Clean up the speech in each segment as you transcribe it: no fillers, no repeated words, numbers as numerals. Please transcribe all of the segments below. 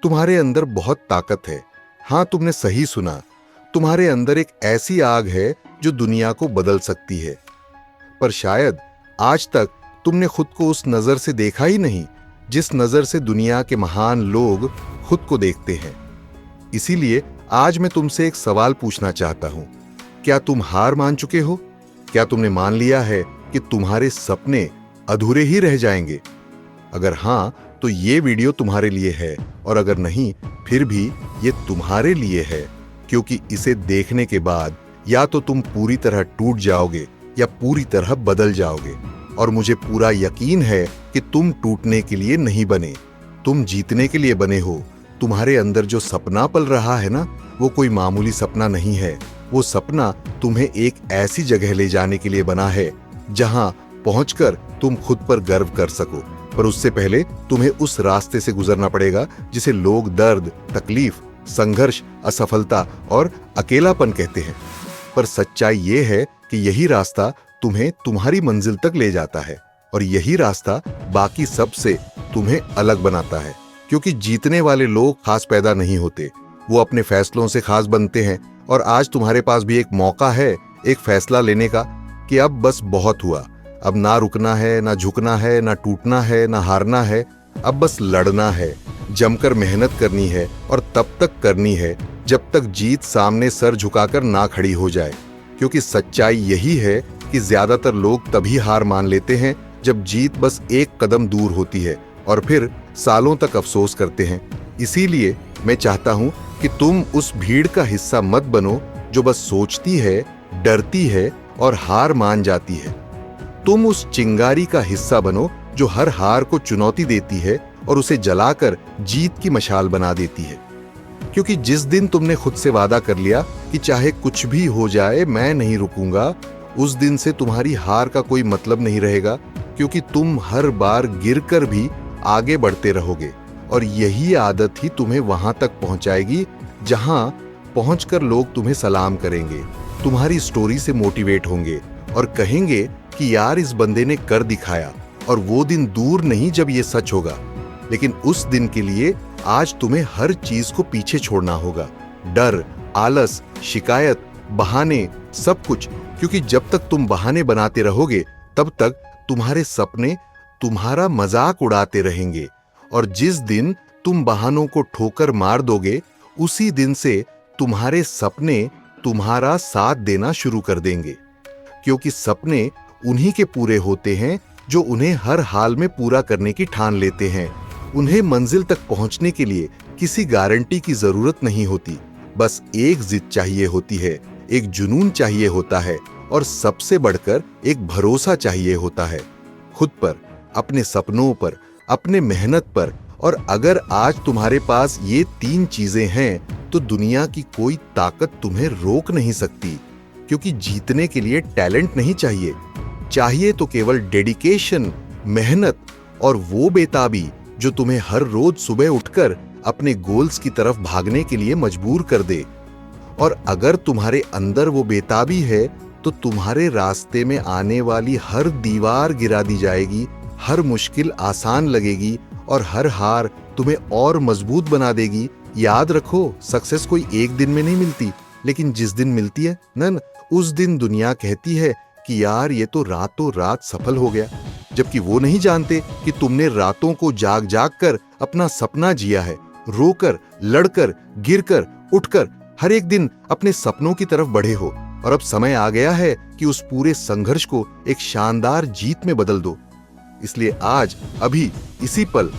तुम्हारे अंदर बहुत ताकत है। हाँ, तुमने सही सुना। तुम्हारे अंदर एक ऐसी आग है जो दुनिया को बदल सकती है। पर शायद आज तक तुमने खुद को उस नजर से देखा ही नहीं जिस नजर से दुनिया के महान लोग खुद को देखते हैं। इसीलिए आज मैं तुमसे एक सवाल पूछना चाहता हूं। क्या तुम हार मान चुके हो? क्या तुमने मान लिया है कि तुम्हारे सपने अधूरे ही रह जाएंगे? अगर हां, तो ये वीडियो तुम्हारे लिए है, और अगर नहीं, फिर भी ये तुम्हारे लिए है, क्योंकि इसे देखने के बाद या तो तुम पूरी तरह टूट जाओगे या पूरी तरह बदल जाओगे। और मुझे पूरा यकीन है कि तुम टूटने के लिए नहीं बने, तुम जीतने के लिए बने हो। तुम्हारे अंदर जो सपना पल रहा है ना, वो कोई मामूली सपना नहीं है। वो सपना तुम्हें एक ऐसी जगह ले जाने के लिए बना है जहां पहुंचकर तुम खुद पर गर्व कर सको। पर उससे पहले तुम्हें उस रास्ते से गुजरना पड़ेगा जिसे लोग दर्द, तकलीफ, संघर्ष, असफलता और अकेलापन कहते हैं। पर सच्चाई ये है कि यही रास्ता तुम्हें तुम्हारी मंजिल तक ले जाता है, और यही रास्ता बाकी सब से तुम्हें अलग बनाता है। क्योंकि जीतने वाले लोग खास पैदा नहीं होते, वो अपने फैसलों से खास बनते हैं। और आज तुम्हारे पास भी एक मौका है एक फैसला लेने का कि अब बस बहुत हुआ। अब ना रुकना है, ना झुकना है, ना टूटना है, ना हारना है। अब बस लड़ना है, जमकर मेहनत करनी है, और तब तक करनी है जब तक जीत सामने सर झुकाकर ना खड़ी हो जाए। क्योंकि सच्चाई यही है कि ज्यादातर लोग तभी हार मान लेते हैं जब जीत बस एक कदम दूर होती है, और फिर सालों तक अफसोस करते हैं। इसीलिए मैं चाहता हूं कि तुम उस भीड़ का हिस्सा मत बनो जो बस सोचती है, डरती है और हार मान जाती है। तुम उस चिंगारी का हिस्सा बनो जो हर हार को चुनौती देती है और उसे जलाकर जीत की मशाल बना देती है। क्योंकि जिस दिन तुमने खुद से वादा कर लिया कि चाहे कुछ भी हो जाए मैं नहीं रुकूंगा, उस दिन से तुम्हारी हार का कोई मतलब नहीं रहेगा। क्योंकि तुम हर बार गिरकर भी आगे बढ़ते रहोगे, और यही आदत ही तुम्हें वहां तक पहुंचाएगी जहां पहुंचकर लोग तुम्हें सलाम करेंगे, तुम्हारी स्टोरी से मोटिवेट होंगे और कहेंगे कि यार इस बंदे ने कर दिखाया। और वो दिन दूर नहीं जब ये सच होगा। लेकिन उस दिन के लिए आज तुम्हें हर चीज को पीछे छोड़ना होगा। डर, आलस, शिकायत, बहाने, सब कुछ। क्योंकि जब तक तुम बहाने बनाते रहोगे तब तक तुम्हारे सपने तुम्हारा मजाक उड़ाते रहेंगे। और जिस दिन तुम बहानों को ठोकर मार दोगे, उसी दिन से तुम्हारे सपने तुम्हारा साथ देना शुरू कर देंगे। क्योंकि सपने उन्हीं के पूरे होते हैं जो उन्हें हर हाल में पूरा करने की ठान लेते हैं। उन्हें मंजिल तक पहुंचने के लिए किसी गारंटी की जरूरत नहीं होती, बस एक जिद चाहिए होती है, एक जुनून चाहिए होता है, और सबसे बढ़कर एक भरोसा चाहिए होता है खुद पर, अपने सपनों पर, अपने मेहनत पर। और अगर आज तुम्हारे पास ये 3 चीजें हैं तो दुनिया की कोई ताकत तुम्हें रोक नहीं सकती। क्योंकि जीतने के लिए टैलेंट नहीं चाहिए तो केवल डेडिकेशन, मेहनत और वो बेताबी जो तुम्हें हर रोज सुबह उठकर अपने गोल्स की तरफ भागने के लिए मजबूर कर दे। और अगर तुम्हारे अंदर वो बेताबी है तो तुम्हारे रास्ते में आने वाली हर दीवार गिरा दी जाएगी, हर मुश्किल आसान लगेगी, और हर हार तुम्हें और मजबूत बना देगी। याद रखो, सक्सेस कोई एक दिन में नहीं मिलती, लेकिन जिस दिन मिलती है ना, उस दिन दुनिया कहती है कि यार ये तो रातों रात सफल हो गया। जबकि वो नहीं जानते कि तुमने रातों को जाग जाग कर अपना सपना जिया है, रोकर, लड़कर, गिरकर, उठकर हर एक दिन अपने सपनों की तरफ बढ़े हो। और अब समय आ गया है कि उस पूरे संघर्ष को एक शानदार जीत में बदल दो। इसलिए आज, अभी, इसी पल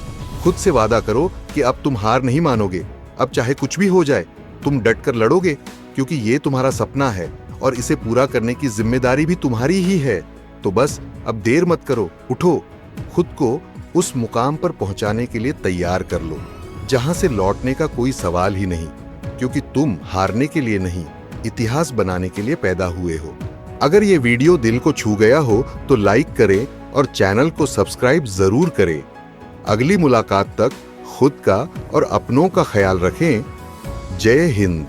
खुद से वादा करो कि अब तुम हार नहीं मानोगे। अब चाहे कुछ भी हो जाए तुम डटकर लड़ोगे, क्योंकि ये तुम्हारा सपना है और इसे पूरा करने की जिम्मेदारी भी तुम्हारी ही है। तो बस अब देर मत करो, उठो, खुद को उस मुकाम पर पहुंचाने के लिए तैयार कर लो जहां से लौटने का कोई सवाल ही नहीं। क्योंकि तुम हारने के लिए नहीं, इतिहास बनाने के लिए पैदा हुए हो। अगर ये वीडियो दिल को छू गया हो तो लाइक करें और चैनल को सब्सक्राइब जरूर करें। अगली मुलाकात तक खुद का और अपनों का ख्याल रखें। जय हिंद।